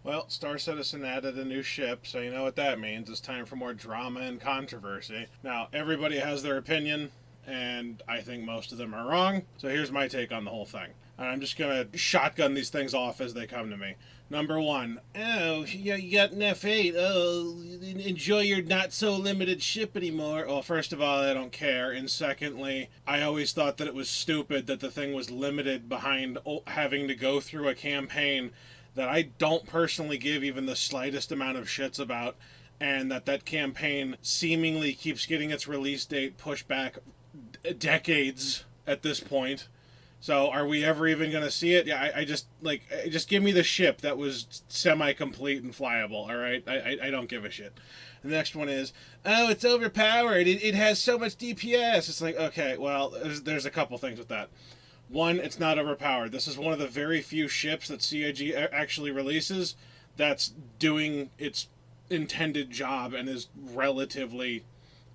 Well, Star Citizen added a new ship, so you know what that means. It's time for more drama and controversy. Now, everybody has their opinion, and I think most of them are wrong. So here's my take on the whole thing. And I'm just going to shotgun these things off as they come to me. Number one, oh, you got an F8. Oh, enjoy your not so limited ship anymore. Well, first of all, I don't care. And secondly, I always thought that it was stupid that the thing was limited behind having to go through a campaign that I don't personally give even the slightest amount of shits about, and that campaign seemingly keeps getting its release date pushed back decades at this point. So are we ever even going to see it? Yeah, just give me the ship that was semi-complete and flyable, all right? I don't give a shit. The next one is, oh, it's overpowered. It has so much DPS. It's like, okay, well, there's a couple things with that. One, it's not overpowered. This is one of the very few ships that CIG actually releases that's doing its intended job and is relatively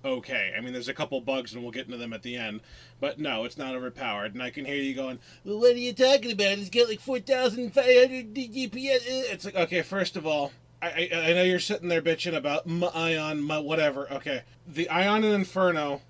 okay. I mean, there's a couple bugs, and we'll get into them at the end. But no, it's not overpowered. And I can hear you going, well, what are you talking about? It's got like 4,500 DPS. It's like, okay, first of all, I know you're sitting there bitching about Ion, whatever. Okay, the Ion and Inferno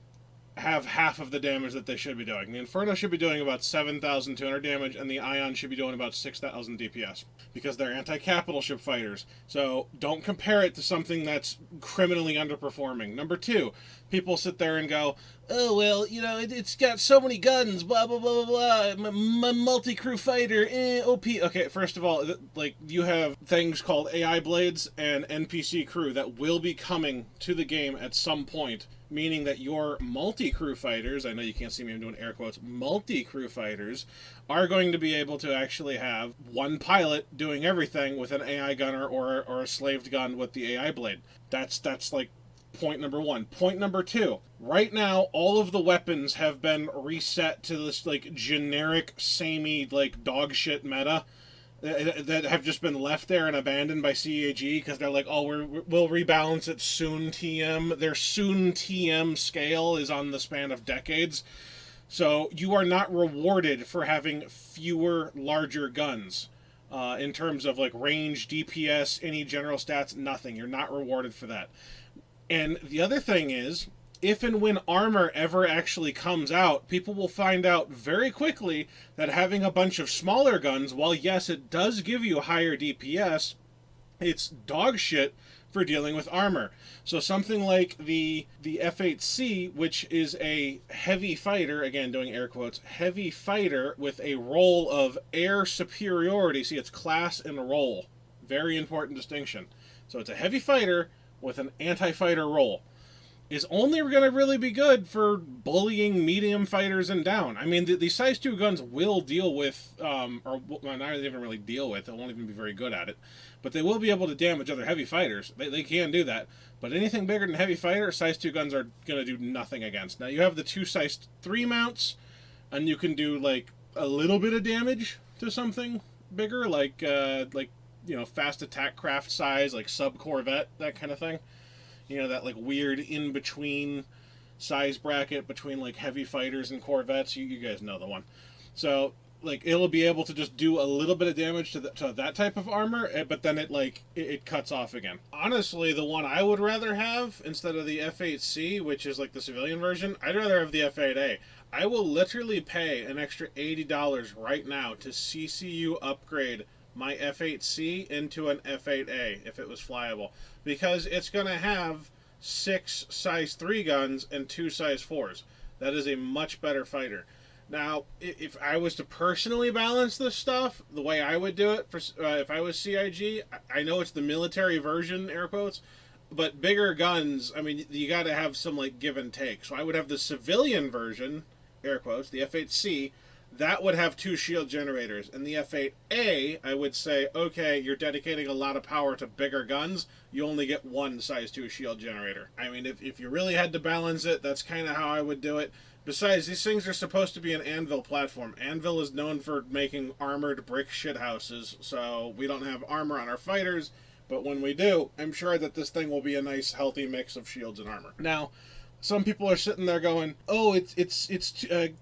have half of the damage that they should be doing. The Inferno should be doing about 7,200 damage, and the Ion should be doing about 6,000 DPS because they're anti-capital ship fighters. So don't compare it to something that's criminally underperforming. Number two, people sit there and go, oh, well, you know, it's got so many guns, blah, blah, blah, blah, blah, my multi-crew fighter, OP. Okay, first of all, like, you have things called AI blades and NPC crew that will be coming to the game at some point, meaning that your multi-crew fighters, I know you can't see me, I'm doing air quotes, multi-crew fighters, are going to be able to actually have one pilot doing everything with an AI gunner or a slaved gun with the AI blade. That's like point number one. Point number two, right now all of the weapons have been reset to this like generic samey like dog shit meta that have just been left there and abandoned by CAG because they're like, oh, we'll rebalance it soon. TM, their soon TM scale is on the span of decades, so you are not rewarded for having fewer larger guns. In terms of like range, DPS, any general stats, nothing. You're not rewarded for that. And the other thing is, if and when armor ever actually comes out, people will find out very quickly that having a bunch of smaller guns, while yes, it does give you higher DPS, it's dog shit for dealing with armor. So something like the F8C, which is a heavy fighter, again doing air quotes, heavy fighter with a role of air superiority. See, it's class and role. Very important distinction. So it's a heavy fighter with an anti-fighter role, is only going to really be good for bullying medium fighters and down. I mean, the size 2 guns will deal with, or well, not even really deal with, they won't even be very good at it, but they will be able to damage other heavy fighters. They can do that. But anything bigger than heavy fighter, size 2 guns are going to do nothing against. Now, you have the 2 size 3 mounts, and you can do, like, a little bit of damage to something bigger, like you know, fast attack craft size, like sub-corvette, that kind of thing. You know, that like weird in-between size bracket between like heavy fighters and corvettes. You guys know the one. So like it'll be able to just do a little bit of damage to that type of armor, but then it cuts off again. Honestly, the one I would rather have instead of the F8C, which is like the civilian version, I'd rather have the F8A. I will literally pay an extra $80 right now to CCU upgrade my F8C into an F8A if it was flyable, because it's going to have 6 size 3 guns and 2 size 4s. That is a much better fighter. Now, if I was to personally balance this stuff, the way I would do it, for if I was CIG, I know it's the military version, air quotes, but bigger guns, I mean, you got to have some like give and take. So I would have the civilian version, air quotes, the F8C, that would have 2 shield generators. And the F8A, I would say, okay, you're dedicating a lot of power to bigger guns, you only get 1 size 2 shield generator. I mean, if you really had to balance it, that's kind of how I would do it. Besides, these things are supposed to be an Anvil platform. Anvil is known for making armored brick shithouses, so we don't have armor on our fighters, but when we do, I'm sure that this thing will be a nice, healthy mix of shields and armor. Now, some people are sitting there going, "Oh,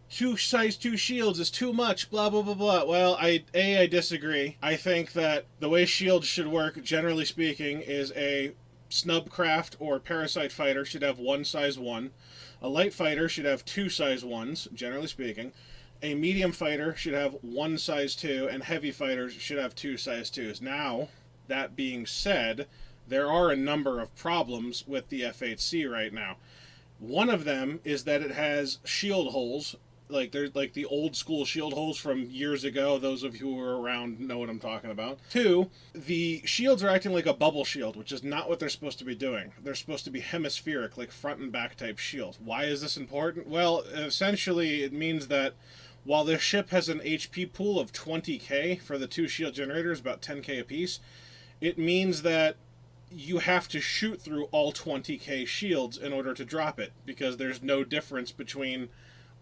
two size 2 shields is too much." Blah blah blah blah. Well, I disagree. I think that the way shields should work, generally speaking, is a snubcraft or parasite fighter should have one size 1. A light fighter should have 2 size 1s, generally speaking. A medium fighter should have 1 size 2, and heavy fighters should have 2 size 2s. Now, that being said, there are a number of problems with the F8C right now. One of them is that it has shield holes, like there's like the old school shield holes from years ago. Those of you who were around know what I'm talking about. 2, the shields are acting like a bubble shield, which is not what they're supposed to be doing. They're supposed to be hemispheric, like front and back type shields. Why is this important? Well, essentially it means that while this ship has an HP pool of 20k for the 2 shield generators, about 10k apiece, it means that you have to shoot through all 20k shields in order to drop it, because there's no difference between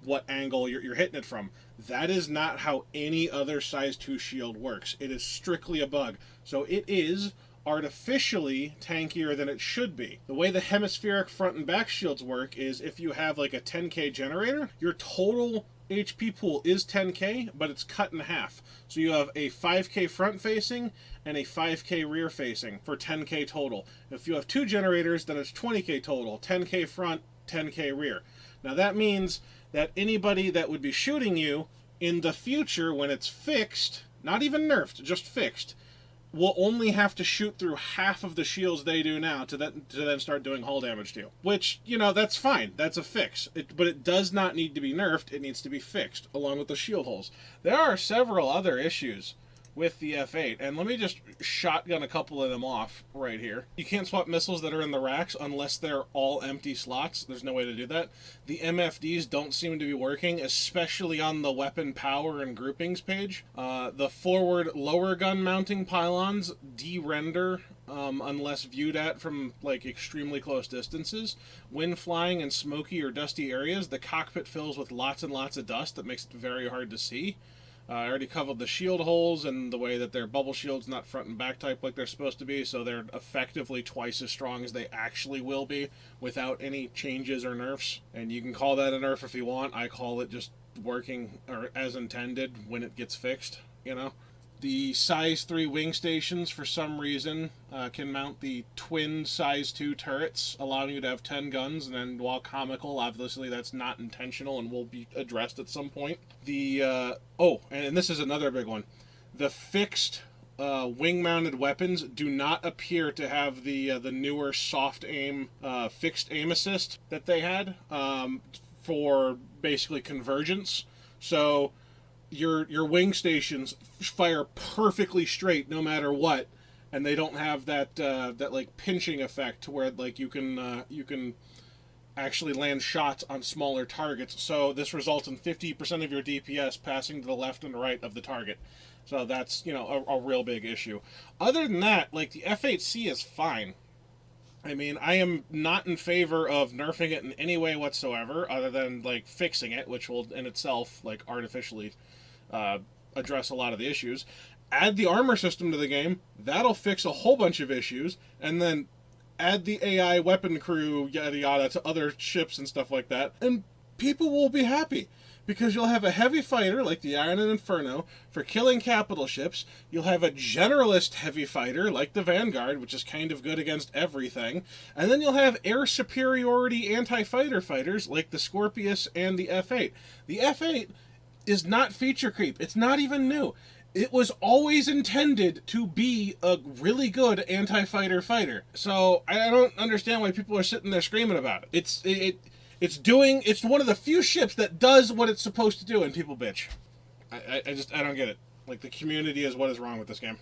what angle you're hitting it from. That is not how any other size 2 shield works. It is strictly a bug. So it is artificially tankier than it should be. The way the hemispheric front and back shields work is if you have like a 10k generator, your total HP pool is 10k, but it's cut in half. So you have a 5k front facing and a 5k rear facing for 10k total. If you have 2 generators, then it's 20k total, 10k front, 10k rear. Now that means that anybody that would be shooting you in the future when it's fixed, not even nerfed, just fixed, will only have to shoot through half of the shields they do now to then start doing hull damage to you. Which, you know, that's fine. That's a fix. But it does not need to be nerfed. It needs to be fixed, along with the shield holes. There are several other issues with the F8, and let me just shotgun a couple of them off right here. You can't swap missiles that are in the racks unless they're all empty slots. There's no way to do that. The MFDs don't seem to be working, especially on the weapon power and groupings page. The forward lower gun mounting pylons de-render unless viewed at from like extremely close distances. When flying in smoky or dusty areas, the cockpit fills with lots and lots of dust that makes it very hard to see. I already covered the shield holes and the way that they're bubble shields, not front and back type like they're supposed to be, so they're effectively twice as strong as they actually will be without any changes or nerfs. And you can call that a nerf if you want. I call it just working or as intended when it gets fixed, you know. The size 3 wing stations, for some reason, can mount the twin size 2 turrets, allowing you to have 10 guns, and then while comical, obviously that's not intentional and will be addressed at some point. And this is another big one. The fixed wing-mounted weapons do not appear to have the newer soft aim, fixed aim assist that they had for basically convergence. So your wing stations fire perfectly straight no matter what, and they don't have that like pinching effect to where like you can actually land shots on smaller targets. So this results in 50% of your DPS passing to the left and right of the target. So that's, you know, a real big issue. Other than that, like, the F8C is fine. I mean, I am not in favor of nerfing it in any way whatsoever, other than like fixing it, which will in itself like artificially address a lot of the issues. Add the armor system to the game, that'll fix a whole bunch of issues, and then add the AI weapon crew, yada yada, to other ships and stuff like that, and people will be happy. Because you'll have a heavy fighter, like the Iron and Inferno, for killing capital ships. You'll have a generalist heavy fighter, like the Vanguard, which is kind of good against everything. And then you'll have air superiority anti-fighter fighters, like the Scorpius and the F8. The F8 is not feature creep. It's not even new. It was always intended to be a really good anti-fighter fighter. So I don't understand why people are sitting there screaming about it. It's one of the few ships that does what it's supposed to do, and people bitch. I don't get it. Like, the community is what is wrong with this game.